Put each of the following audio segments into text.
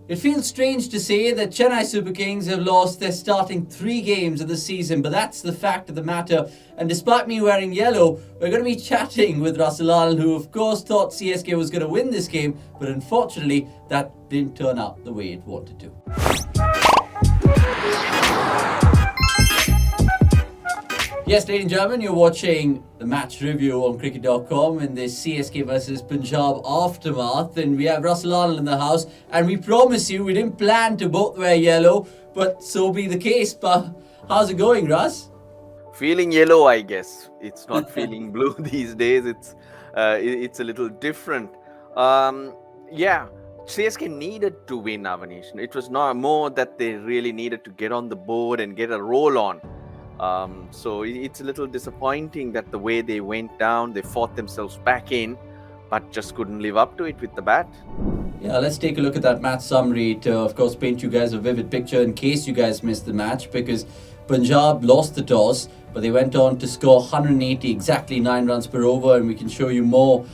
It feels strange to say that Chennai Super Kings have lost their starting 3 games of the season, but that's the fact of the matter. And despite me wearing yellow, we're going to be chatting with Russel Arnold, who of course thought CSK was going to win this game, but unfortunately that didn't turn out the way it wanted to. Yes, ladies and gentlemen, you're watching the match review on cricket.com in this CSK versus Punjab aftermath, and we have Russel Arnold in the house, and we promise you we didn't plan to both wear yellow, but so be the case. But how's it going, Russ? Feeling yellow, I guess. It's not feeling blue these days. It's a little different. CSK needed to win, Avanish. It was not more that they really needed to get on the board and get a roll on. So it's a little disappointing that the way they went down, they fought themselves back in, but just couldn't live up to it with the bat. Yeah, let's take a look at that match summary to, of course, paint you guys a vivid picture in case you guys missed the match, because Punjab lost the toss, but they went on to score 180, exactly 9 runs per over, and we can show you more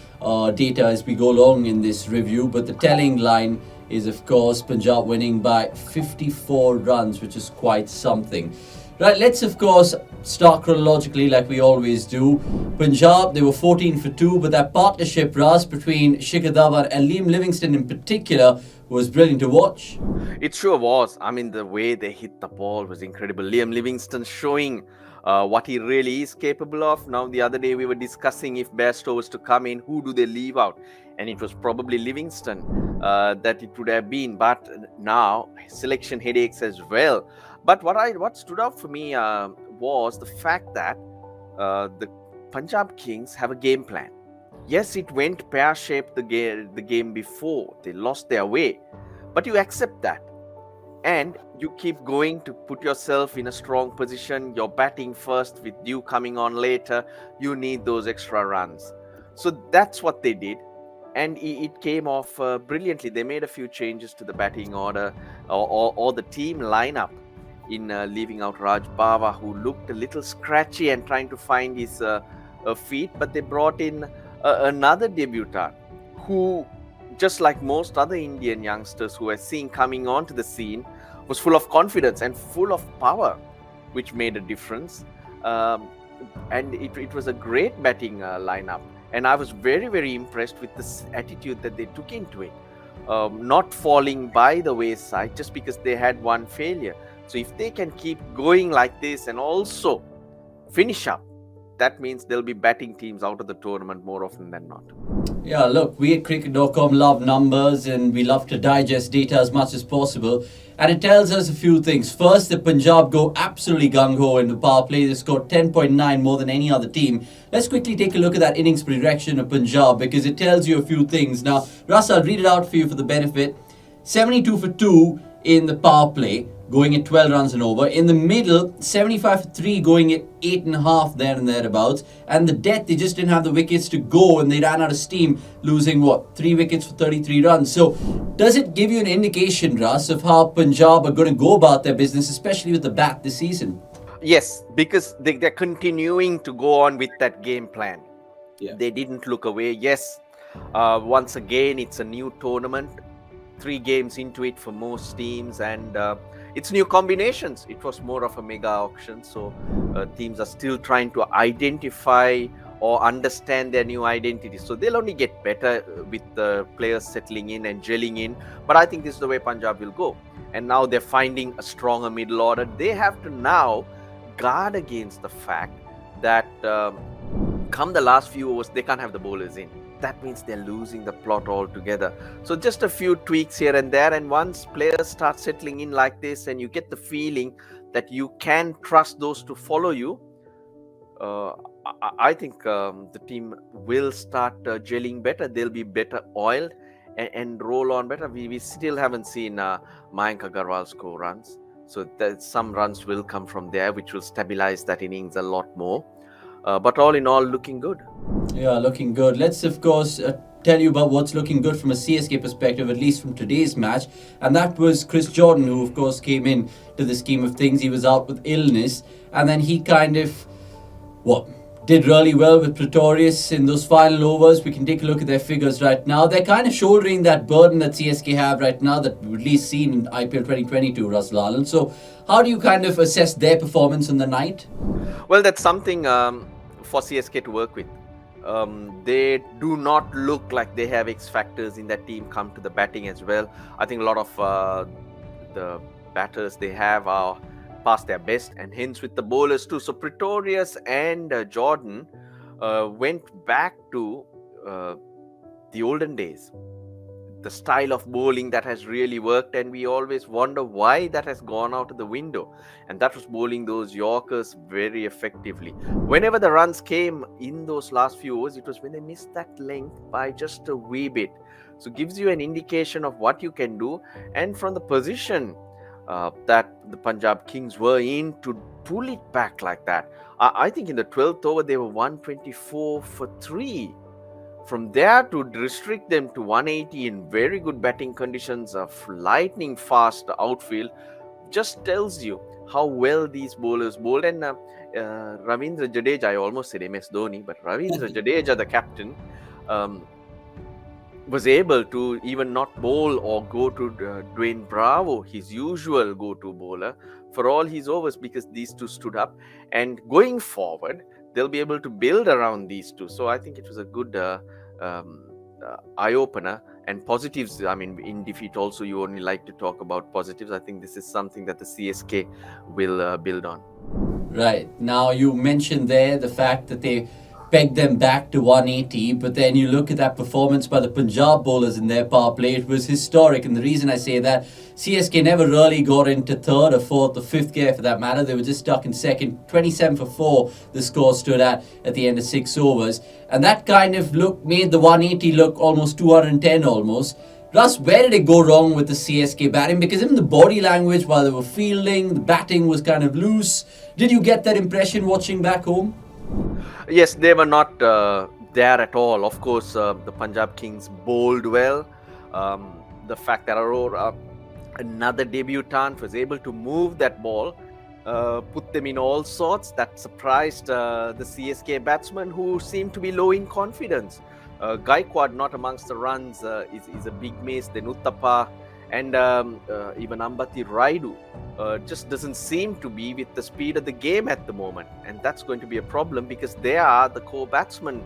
data as we go along in this review. But the telling line is, of course, Punjab winning by 54 runs, which is quite something. Right, let's of course start chronologically like we always do. Punjab, they were 14 for 2, but that partnership, Ras, between Shikhar Dhawan and Liam Livingstone in particular was brilliant to watch. It sure was. I mean, the way they hit the ball was incredible. Liam Livingstone showing what he really is capable of. Now, the other day we were discussing if Bairstow was to come in, who do they leave out? And it was probably Livingstone that it would have been. But now, selection headaches as well. But what stood out for me was the fact that the Punjab Kings have a game plan. Yes, it went pear-shaped the game before. They lost their way. But you accept that. And you keep going to put yourself in a strong position. You're batting first with Dew coming on later. You need those extra runs. So that's what they did. And it came off brilliantly. They made a few changes to the batting order or the team lineup, in leaving out Raj Bawa, who looked a little scratchy and trying to find his feet. But they brought in another debutant who, just like most other Indian youngsters who are seen coming onto the scene, was full of confidence and full of power, which made a difference. And it was a great batting lineup. And I was very, very impressed with the attitude that they took into it. Not falling by the wayside just because they had one failure. So if they can keep going like this and also finish up, that means there'll be batting teams out of the tournament more often than not. Yeah, look, we at cricket.com love numbers and we love to digest data as much as possible. And it tells us a few things. First, the Punjab go absolutely gung-ho in the power play. They scored 10.9 more than any other team. Let's quickly take a look at that innings progression of Punjab because it tells you a few things. Now, Russ, I'll read it out for you for the benefit. 72 for 2 in the power play, going at 12 runs and over. In the middle, 75 for 3, going at 8.5 there and thereabouts. And the death, they just didn't have the wickets to go and they ran out of steam, losing 3 wickets for 33 runs. So does it give you an indication, Russ, of how Punjab are going to go about their business, especially with the bat this season? Yes, because they're continuing to go on with that game plan. Yeah. They didn't look away. Yes, once again, it's a new tournament. 3 games into it for most teams, and it's new combinations. It was more of a mega auction, so teams are still trying to identify or understand their new identity. So they'll only get better with the players settling in and gelling in. But I think this is the way Punjab will go. And now they're finding a stronger middle order. They have to now guard against the fact that come the last few overs, they can't have the bowlers in. That means they're losing the plot altogether. So just a few tweaks here and there. And once players start settling in like this and you get the feeling that you can trust those to follow you, I think the team will start gelling better. They'll be better oiled and roll on better. We still haven't seen Mayank Agarwal score runs. So some runs will come from there, which will stabilize that innings a lot more. But all in all, looking good. Yeah, looking good. Let's, of course, tell you about what's looking good from a CSK perspective, at least from today's match. And that was Chris Jordan, who, of course, came in to the scheme of things. He was out with illness. And then he kind of, did really well with Pretorius in those final overs. We can take a look at their figures right now. They're kind of shouldering that burden that CSK have right now that we've at least seen in IPL 2022, Russel Arnold. So how do you kind of assess their performance in the night? Well, that's something for CSK to work with. They do not look like they have X factors in that team come to the batting as well. I think a lot of the batters they have are past their best, and hence with the bowlers too. So Pretorius and Jordan went back to the olden days, the style of bowling that has really worked, and we always wonder why that has gone out of the window. And that was bowling those Yorkers very effectively. Whenever the runs came in those last few overs, it was when they missed that length by just a wee bit. So gives you an indication of what you can do, and from the position that the Punjab Kings were in, to pull it back like that. I think in the 12th over they were 124 for 3. From there to restrict them to 180 in very good batting conditions of lightning fast outfield just tells you how well these bowlers bowled. And Ravindra Jadeja, I almost said MS Dhoni, but Ravindra Jadeja, the captain, was able to even not bowl or go to Dwayne Bravo, his usual go-to bowler, for all his overs, because these two stood up. And going forward, they'll be able to build around these two. So I think it was a good eye-opener. And positives, I mean, in defeat also, you only like to talk about positives. I think this is something that the CSK will build on. Right. Now, you mentioned there the fact that they pegged them back to 180, but then you look at that performance by the Punjab bowlers in their power play, it was historic. And the reason I say that, CSK never really got into third or fourth or fifth gear for that matter. They were just stuck in second. 27 for 4 the score stood at the end of 6 overs. And that kind of made the 180 look almost 210 almost. Russ, where did it go wrong with the CSK batting? Because even the body language while they were fielding, the batting was kind of loose. Did you get that impression watching back home? Yes, they were not there at all. Of course, the Punjab Kings bowled well. The fact that Arora, another debutant, was able to move that ball, put them in all sorts, that surprised the CSK batsmen, who seemed to be low in confidence. Gaikwad not amongst the runs is a big miss. Then Uttapa and even Ambati Raidu just doesn't seem to be with the speed of the game at the moment. And that's going to be a problem, because they are the core batsmen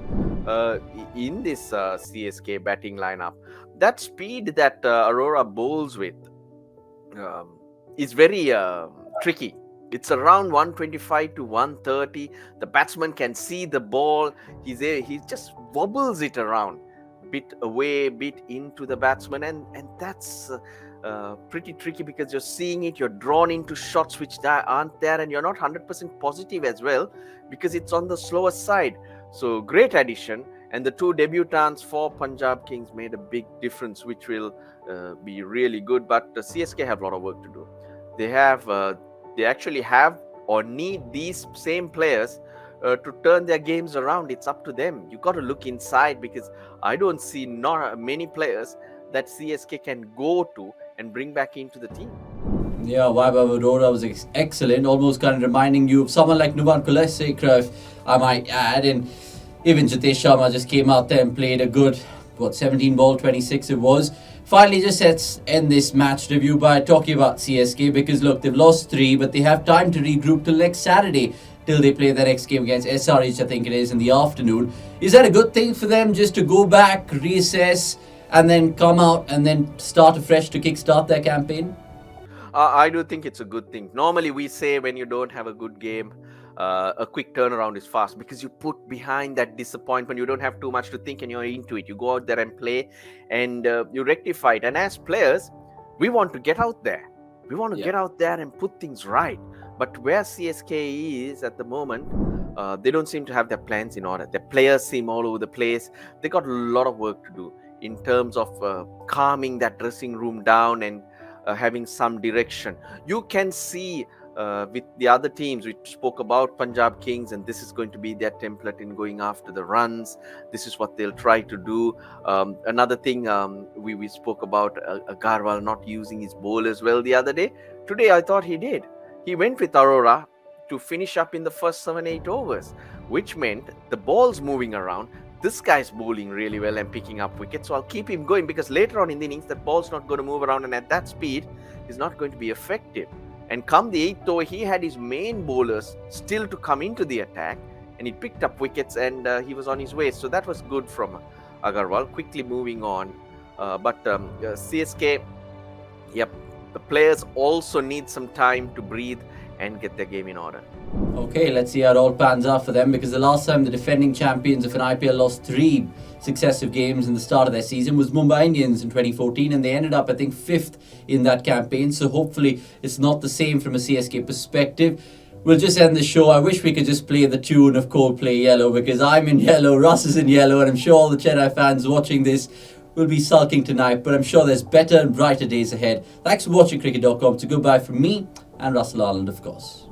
in this CSK batting lineup. That speed that Arora bowls with is very tricky. It's around 125 to 130. The batsman can see the ball. He just wobbles it around, bit away, bit into the batsman, and that's pretty tricky, because you're seeing it, you're drawn into shots which aren't there, and you're not 100% positive as well, because it's on the slower side. So great addition, and the two debutants for Punjab Kings made a big difference, which will be really good. But the CSK have a lot of work to do. They actually have or need these same players to turn their games around. It's up to them. You got to look inside, because I don't see not many players that CSK can go to and bring back into the team. Yeah, Vaibhav Arora was excellent, almost kind of reminding you of someone like Nuvan Kuleshekar, I might add. And even Jitesh Sharma just came out there and played a good, 17 ball, 26 it was. Finally, just let's end this match review by talking about CSK, because look, they've lost 3, but they have time to regroup till next Saturday, till they play their next game against SRH, I think it is, in the afternoon. Is that a good thing for them, just to go back, reassess, and then come out and then start afresh to kickstart their campaign? I do think it's a good thing. Normally, we say when you don't have a good game, a quick turnaround is fast, because you put behind that disappointment. You don't have too much to think, and you're into it. You go out there and play, and you rectify it. And as players, we want to get out there. We want to get out there and put things right. But where CSK is at the moment, they don't seem to have their plans in order. Their players seem all over the place. They got a lot of work to do in terms of calming that dressing room down and having some direction. You can see with the other teams, we spoke about Punjab Kings, and this is going to be their template in going after the runs. This is what they'll try to do. Another thing, we spoke about Agarwal not using his bowlers well the other day. Today, I thought he did. He went with Arora to finish up in the first 7-8 overs. which meant the ball's moving around. This guy's bowling really well and picking up wickets, so I'll keep him going because later on in the innings, that ball's not going to move around, and at that speed, is not going to be effective. And come the 8th over, he had his main bowlers still to come into the attack, and he picked up wickets, and he was on his way. So that was good from Agarwal. Quickly moving on, but CSK, yep, the players also need some time to breathe and get their game in order. Okay, let's see how it all pans out for them, because the last time the defending champions of an IPL lost 3 successive games in the start of their season was Mumbai Indians in 2014, and they ended up, I think, 5th in that campaign. So hopefully it's not the same from a CSK perspective. We'll just end the show. I wish we could just play the tune of Coldplay Yellow, because I'm in yellow, Russ is in yellow, and I'm sure all the Chennai fans watching this will be sulking tonight, but I'm sure there's better and brighter days ahead. Thanks for watching cricket.com. It's a goodbye from me and Russel Arnold, of course.